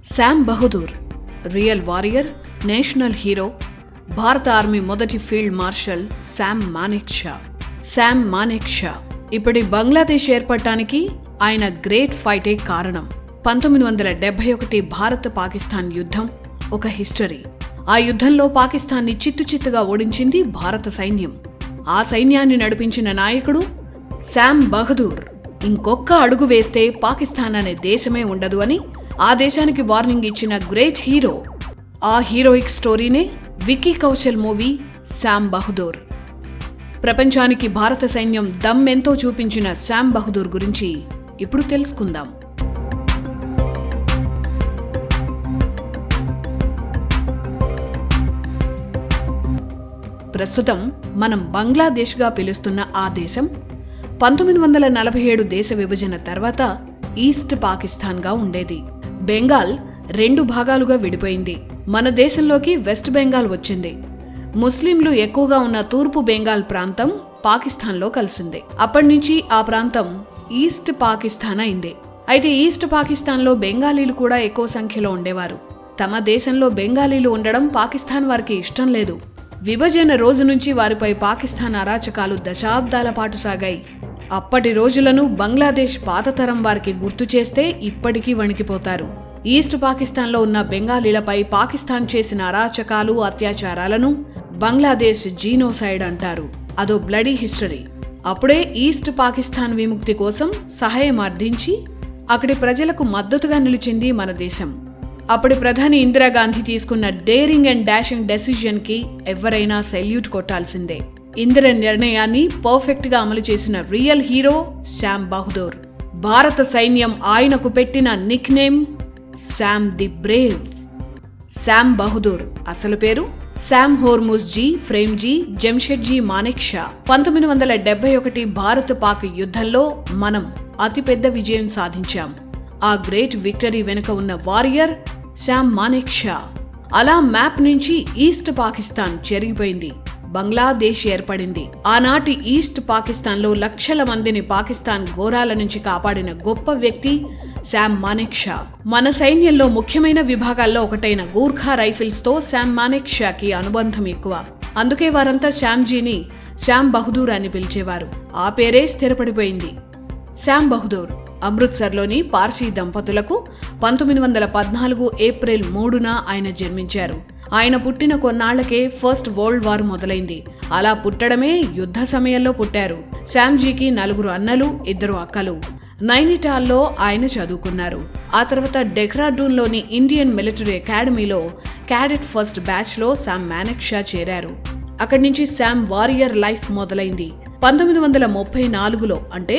Sam Bahadur real warrior, national hero, భారత army మొదటి field marshal Sam Manekshaw. ఇప్పటి బంగ్లాదేశ్ ఏర్పడటానికి ఆయన గ్రేట్ ఫైటే కారణం. 1971 భారత్ పాకిస్తాన్ యుద్ధం ఒక హిస్టరీ. ఆ యుద్ధంలో పాకిస్తాన్ని చిత్తుచిత్తుగా ఓడించింది భారత సైన్యం. ఆ సైన్యాన్ని నడిపించిన నాయకుడు శామ్ బహదూర్. ఇంకొక్క అడుగు వేస్తే పాకిస్తాన్ అనే దేశమే ఉండదు అని ఆ దేశానికి వార్నింగ్ ఇచ్చిన గ్రేట్ హీరో. ఆ హీరోయిక్ స్టోరీనే విక్కీ కౌశల్ మూవీ శామ్ బహదూర్. ప్రపంచానికి భారత సైన్యం దమ్ ఎంతో చూపించిన శామ్ బహదూర్ గురించి ఇప్పుడు తెలుసుకుందాం. ప్రస్తుతం మనం బంగ్లాదేశ్గా పిలుస్తున్న ఆ దేశం 1947 దేశ విభజన తర్వాత ఈస్ట్ పాకిస్తాన్గా ఉండేది. బెంగాల్ 2 భాగాలుగా విడిపోయింది. మన దేశంలోకి వెస్ట్ బెంగాల్ వచ్చింది. ముస్లింలు ఎక్కువగా ఉన్న తూర్పు బెంగాల్ ప్రాంతం పాకిస్తాన్లో కలిసింది. అప్పటినుంచి ఆ ప్రాంతం ఈస్ట్ పాకిస్తాన్ అయింది. అయితే ఈస్ట్ పాకిస్తాన్లో బెంగాలీలు కూడా ఎక్కువ సంఖ్యలో ఉండేవారు. తమ దేశంలో బెంగాలీలు ఉండడం పాకిస్తాన్ వారికి ఇష్టం లేదు. విభజన రోజు నుంచి వారిపై పాకిస్తాన్ అరాచకాలు దశాబ్దాల పాటు సాగాయి. అప్పటి రోజులను బంగ్లాదేశ్ పాతతరం వారికి గుర్తు చేస్తే ఇప్పటికీ వణికిపోతారు. ఈస్ట్ పాకిస్తాన్లో ఉన్న బెంగాలీలపై పాకిస్తాన్ చేసిన అరాచకాలు, అత్యాచారాలను బంగ్లాదేశ్ జీనోసైడ్ అంటారు. అదో బ్లడీ హిస్టరీ. అప్పుడే ఈస్ట్ పాకిస్తాన్ విముక్తి కోసం సహాయం అర్థించి అక్కడి ప్రజలకు మద్దతుగా నిలిచింది మన దేశం. అప్పటి ప్రధాని ఇందిరాగాంధీ తీసుకున్న డేరింగ్ అండ్ డాషింగ్ డెసిజన్ కి ఎవరైనా సెల్యూట్ కొట్టాల్సిందే. ఇందిర నిర్ణయాన్ని పర్ఫెక్ట్ గా అమలు చేసిన రియల్ హీరో శామ్ బహదూర్. భారత సైన్యం ఆయనకు పెట్టిన Nick name Sam the Brave. Sam Bahadur అసలు పేరు శామ్ హోర్ముజ్జీ ఫ్రేమ్జీ జంషెడ్జీ మానేక్షా. 1971 భారత్ పాక్ యుద్ధంలో మనం అతిపెద్ద విజయం సాధించాం. ఆ గ్రేట్ విక్టరీ వెనుక ఉన్న వారియర్ శామ్ మానేక్షా. అలా మ్యాప్ నుంచి ఈస్ట్ పాకిస్తాన్ చెరిగిపోయింది. బంగ్లాదేశ్ ఏర్పడింది. ఆనాటి ఈస్ట్ పాకిస్తాన్లో లక్షల మందిని పాకిస్తాన్ ఘోరాల నుంచి కాపాడిన గొప్ప వ్యక్తి శామ్ మానేక్షా. మన సైన్యంలో ముఖ్యమైన విభాగాల్లో ఒకటైన గూర్ఖా రైఫిల్స్ తో శామ్ మానేక్షాకి అనుబంధం ఎక్కువ. అందుకే వారంతా శ్యామ్జీని శామ్ బహదూర్ అని పిలిచేవారు. ఆ పేరే స్థిరపడిపోయింది. శామ్ బహదూర్ అమృత్సర్లోని పార్సీ దంపతులకు 1914 ఏప్రిల్ 3న ఆయన జన్మించారు. ఆయన పుట్టిన కొన్నాళ్లకే ఫస్ట్ వరల్డ్ వార్ మొదలైంది. అలా పుట్టడమే యుద్ధ సమయంలో పుట్టారు. శ్యామ్జీకి 4 అన్నలు, 2 అక్కలు. నైనిటాల్లో ఆయన చదువుకున్నారు. ఆ తర్వాత డెహ్రాడూన్లోని ఇండియన్ మిలిటరీ అకాడమీలో క్యాడెట్ ఫస్ట్ బ్యాచ్లో శామ్ మానేక్షా చేరారు. అక్కడి నుంచి శామ్ వారియర్ లైఫ్ మొదలైంది. 1934లో అంటే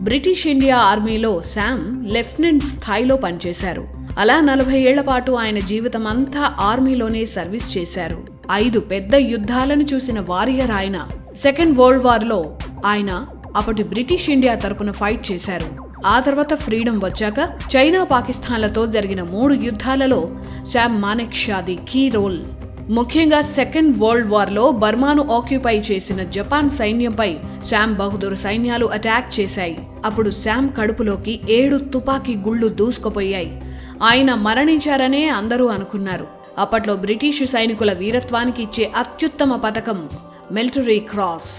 బ్రిటిష్ ఇండియా ఆర్మీలో శామ్ లెఫ్టినెంట్ స్థాయిలో పనిచేశారు. అలా 40 ఏళ్ల పాటు ఆయన జీవితం అంతా ఆర్మీలోనే సర్వీస్ చేశారు. 5 పెద్ద యుద్ధాలను చూసిన వారియర్ ఆయన. సెకండ్ వరల్డ్ వార్లో ఆయన అప్పటి బ్రిటిష్ ఇండియా తరపున ఫైట్ చేశారు. ఆ తర్వాత ఫ్రీడమ్ వచ్చాక చైనా పాకిస్తాన్లతో జరిగిన 3 యుద్ధాలలో శామ్ మానేక్షాది కీ రోల్. ముఖ్యంగా సెకండ్ వరల్డ్ వార్లో బర్మాను ఆక్యుపై చేసిన జపాన్ సైన్యంపై శామ్ బహదూర్ సైన్యాలు అటాక్ చేశాయి. అప్పుడు శామ్ కడుపులోకి 7 తుపాకీ గుళ్లు దూసుకుపోయాయి. ఆయన మరణించారనే అందరూ అనుకున్నారు. అప్పట్లో బ్రిటిష్ సైనికుల వీరత్వానికి ఇచ్చే అత్యుత్తమ పథకం మిలిటరీ క్రాస్.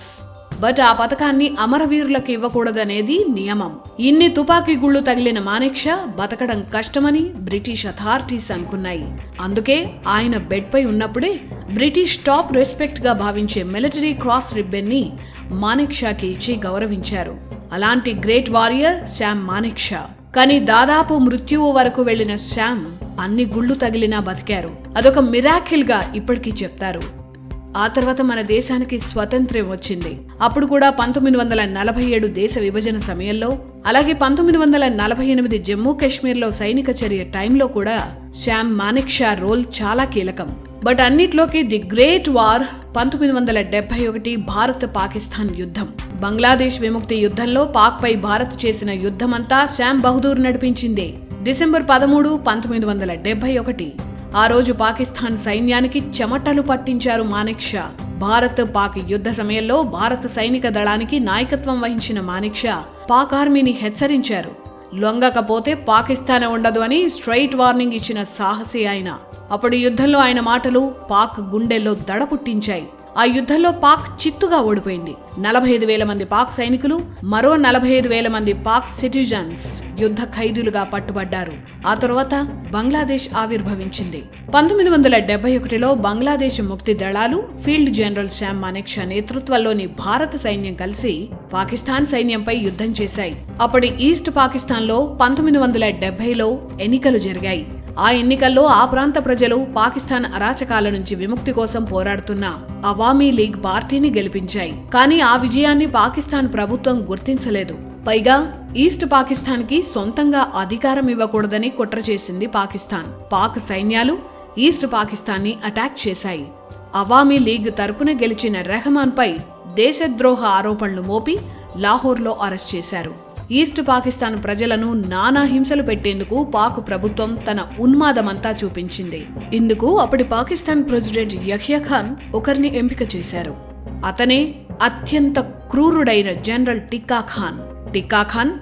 బట్ ఆ పథకాన్ని అమరవీరులకు ఇవ్వకూడదనేది నియమం. ఇన్ని తుపాకీ గుళ్లు తగిలిన మానేక్షా బతకడం కష్టమని బ్రిటిష్ అథారిటీస్ అనుకున్నాయి. అందుకే ఆయన బెడ్ పై ఉన్నప్పుడే బ్రిటిష్ టాప్ రెస్పెక్ట్ గా భావించే మిలిటరీ క్రాస్ రిబ్బన్ ని మానేక్షాకి ఇచ్చి గౌరవించారు. అలాంటి గ్రేట్ వారియర్ శామ్ మానేక్షా. కానీ దాదాపు మృత్యువు వరకు వెళ్లిన శామ్ అన్ని గుళ్లు తగిలినా బతికారు. అదొక మిరాకిల్ గా ఇప్పటికీ చెప్తారు. ఆ తర్వాత మన దేశానికి స్వతంత్రం వచ్చింది. అప్పుడు కూడా 1947 దేశ విభజన సమయంలో, అలాగే 1948 జమ్మూ కాశ్మీర్లో సైనిక చర్య టైంలో కూడా శామ్ మానేక్షా రోల్ చాలా కీలకం. బట్ అన్నిట్లోకి the great war 1971 Bharat Pakistan యుద్ధం. బంగ్లాదేశ్ విముక్తి యుద్ధంలో పాక్ పై భారత్ చేసిన యుద్ధమంతా శామ్ బహదూర్ నడిపించిందే. డిసెంబర్ 13, 1971 ఆ రోజు పాకిస్తాన్ సైన్యానికి చెమటలు పట్టించారు మానేక్షా. భారత్ పాక్ యుద్ధ సమయంలో భారత సైనిక దళానికి నాయకత్వం వహించిన మానేక్షా పాక్ ఆర్మీని హెచ్చరించారు. లొంగకపోతే పాకిస్తానే ఉండదు అని స్ట్రైట్ వార్నింగ్ ఇచ్చిన సాహసి ఆయన. అప్పుడు యుద్ధంలో ఆయన మాటలు పాక్ గుండెల్లో దడ పుట్టించాయి. ఆ యుద్ధంలో పాక్ చిత్తుగా ఓడిపోయింది. 45,000 మంది పాక్ సైనికులు, మరో 45,000 మంది పాక్ సిటిజన్స్ యుద్ధ ఖైదీలుగా పట్టుబడ్డారు. ఆ తర్వాత బంగ్లాదేశ్ ఆవిర్భవించింది. 1971లో బంగ్లాదేశ్ ముక్తి దళాలు, ఫీల్డ్ జనరల్ శామ్ మానేక్షా నేతృత్వంలోని భారత సైన్యం కలిసి పాకిస్తాన్ సైన్యంపై యుద్ధం చేశాయి. అప్పటి ఈస్ట్ పాకిస్తాన్లో 1970లో ఎన్నికలు జరిగాయి. ఆ ఎన్నికల్లో ఆ ప్రాంత ప్రజలు పాకిస్తాన్ అరాచకాల నుంచి విముక్తి కోసం పోరాడుతున్న అవామీ లీగ్ పార్టీని గెలిపించాయి. కానీ ఆ విజయాన్ని పాకిస్తాన్ ప్రభుత్వం గుర్తించలేదు. పైగా ఈస్ట్ పాకిస్తాన్ కి సొంతంగా అధికారం ఇవ్వకూడదని కుట్ర చేసింది పాకిస్తాన్. పాక్ సైన్యాలు ఈస్ట్ పాకిస్తాన్ ని అటాక్ చేశాయి. అవామీ లీగ్ తరపున గెలిచిన రెహమాన్ పై దేశద్రోహ ఆరోపణలు మోపి లాహోర్లో అరెస్ట్ చేశారు. ఈస్ట్ పాకిస్తాన్ ప్రజలను నానా హింసలు పెట్టేందుకు పాక్ ప్రభుత్వం తన ఉన్మాదమంతా చూపించింది. ఇందుకు అప్పటి పాకిస్తాన్ ప్రెసిడెంట్ యహ్యా ఖాన్ ఒకరిని ఎంపిక చేశారు. అతనే అత్యంత క్రూరుడైన జనరల్ టిక్కా ఖాన్. టిక్కా ఖాన్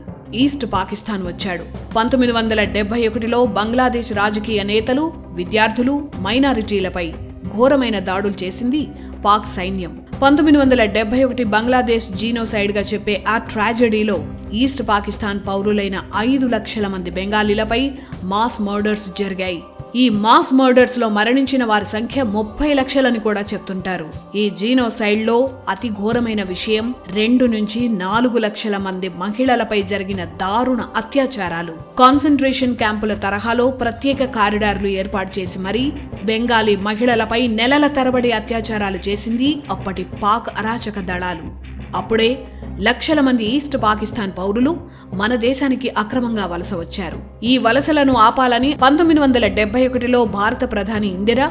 ఈస్ట్ పాకిస్తాన్ వచ్చాడు. 1971లో బంగ్లాదేశ్ రాజకీయ నేతలు, విద్యార్థులు, మైనారిటీలపై ఘోరమైన దాడులు చేసింది పాక్ సైన్యం. 1971 బంగ్లాదేశ్ జీనోసైడ్ గా చెప్పే ఆ ట్రాజెడీలో ఈస్ట్ పాకిస్తాన్ పౌరులైన 5 లక్షల మంది బెంగాలీలపై మాస్ మర్డర్స్ జరిగాయి. ఈ మాస్ మర్డర్స్ లో మరణించిన వారి సంఖ్య 30 లక్షలని కూడా చెప్తుంటారు. ఈ జీనోసైడ్ లో అతి ఘోరమైన విషయం 2 నుంచి 4 లక్షల మంది మహిళలపై జరిగిన దారుణ అత్యాచారాలు. కాన్సంట్రేషన్ క్యాంపుల తరహాలో ప్రత్యేక కారిడార్లు ఏర్పాటు చేసి మరీ బెంగాలీ మహిళలపై నెలల తరబడి అత్యాచారాలు చేసింది అప్పటి పాక్ అరాచక దళాలు. అప్పుడే లక్షల మంది ఈస్ట్ పాకిస్తాన్ పౌరులు మన దేశానికి అక్రమంగా వలస వచ్చారు. ఈ వలసలను ఆపాలని 1971లో భారత ప్రధాని ఇందిరా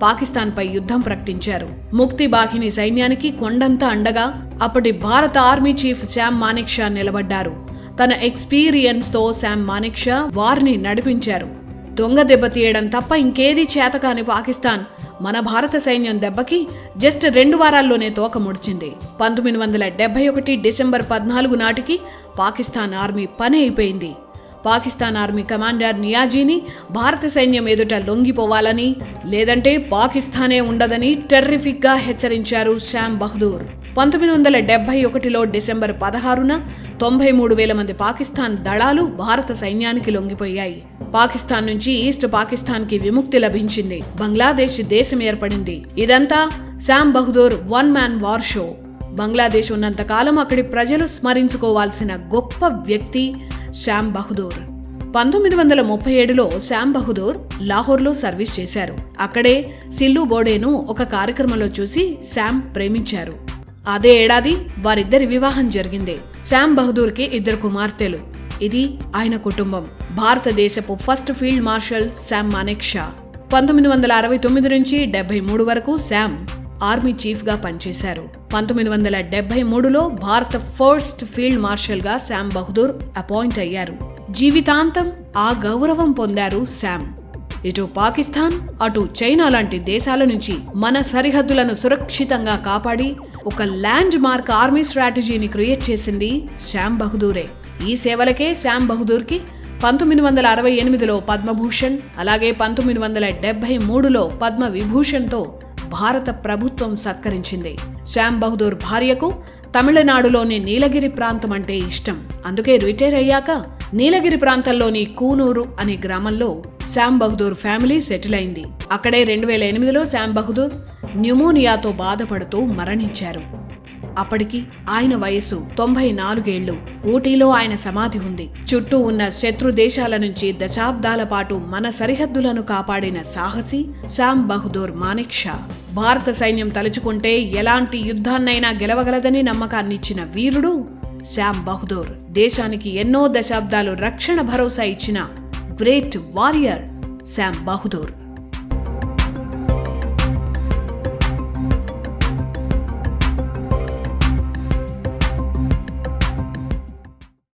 పాకిస్తాన్పై యుద్ధం ప్రకటించారు. ముక్తి బాహిని సైన్యానికి కొండంత అండగా అప్పటి భారత ఆర్మీ చీఫ్ శామ్ మానేక్షా నిలబడ్డారు. తన ఎక్స్పీరియన్స్ తో శామ్ మానేక్షా వారిని నడిపించారు. దొంగ దెబ్బ తీయడం తప్ప ఇంకేదీ చేతకాని పాకిస్తాన్ మన భారత సైన్యం దెబ్బకి జస్ట్ 2 వారాల్లోనే తోక ముడిచింది. 1971 డిసెంబర్ 14 నాటికి పాకిస్తాన్ ఆర్మీ పని అయిపోయింది. పాకిస్తాన్ ఆర్మీ కమాండర్ నియాజీని భారత సైన్యం ఎదుట లొంగిపోవాలని, లేదంటే పాకిస్తానే ఉండదని టెర్రిఫిక్ గా హెచ్చరించారు శామ్ బహదూర్. 1971లో డిసెంబర్ 16న 93,000 మంది పాకిస్తాన్ దళాలు భారత సైన్యానికి లొంగిపోయాయి. పాకిస్తాన్ నుంచి ఈస్ట్ పాకిస్తాన్ కి విముక్తి లభించింది. బంగ్లాదేశ్ దేశం ఏర్పడింది. ఇదంతా Sam Bahadur 1 man war show. Bangladesh ఉన్నంత కాలం అక్కడి ప్రజలు స్మరించుకోవాల్సిన గొప్ప వ్యక్తి శామ్ బహదూర్. 1937లో శామ్ బహదూర్ లాహోర్లో సర్వీస్ చేశారు. అక్కడే సిల్లు బోడేను ఒక కార్యక్రమంలో చూసి శామ్ ప్రేమించారు. అదే ఏడాది వారిద్దరి వివాహం జరిగింది. శామ్ బహదూర్కి 2 కుమార్తెలు. ఇది ఆయన కుటుంబం. భారతదేశపు first field marshal Sam Manekshaw. 1969 నుంచి 73 వరకు శామ్ ఆర్మీ చీఫ్ గా పనిచేశారు. 1973లో భారత ఫస్ట్ ఫీల్డ్ మార్షల్ గా శామ్ బహదూర్ అపాయింట్ అయ్యారు. జీవితాంతం ఆ గౌరవం పొందారు శామ్. ఇటు పాకిస్తాన్, అటు చైనా లాంటి దేశాల నుంచి మన సరిహద్దులను సురక్షితంగా కాపాడి ఒక ల్యాండ్ మార్క్ ఆర్మీ స్ట్రాటజీని క్రియేట్ చేసింది శామ్ బహదూరే. ఈ సేవలకే శామ్ బహదూర్కి 1968లో పద్మభూషణ్, అలాగే 1973లో పద్మ విభూషణ్తో భారత ప్రభుత్వం సత్కరించింది. శామ్ బహదూర్ భార్యకు తమిళనాడులోని నీలగిరి ప్రాంతం అంటే ఇష్టం. అందుకే రిటైర్ అయ్యాక నీలగిరి ప్రాంతంలోని కూనూరు అనే గ్రామంలో శామ్ బహదూర్ ఫ్యామిలీ సెటిల్ అయింది. అక్కడే 2008లో శామ్ బహదూర్ న్యూమోనియాతో బాధపడుతూ మరణించారు. అప్పటికి ఆయన వయసు 94 ఏళ్లు. ఊటీలో ఆయన సమాధి ఉంది. చుట్టూ ఉన్న శత్రు దేశాల నుంచి దశాబ్దాల పాటు మన సరిహద్దులను కాపాడిన సాహసి శామ్ బహదూర్ మానేక్షా. భారత సైన్యం తలుచుకుంటే ఎలాంటి యుద్ధాన్నైనా గెలవగలదని నమ్మకాన్నిచ్చిన వీరుడు శామ్ బహదూర్. దేశానికి ఎన్నో దశాబ్దాలు రక్షణ భరోసా ఇచ్చిన గ్రేట్ వారియర్ శామ్ బహదూర్.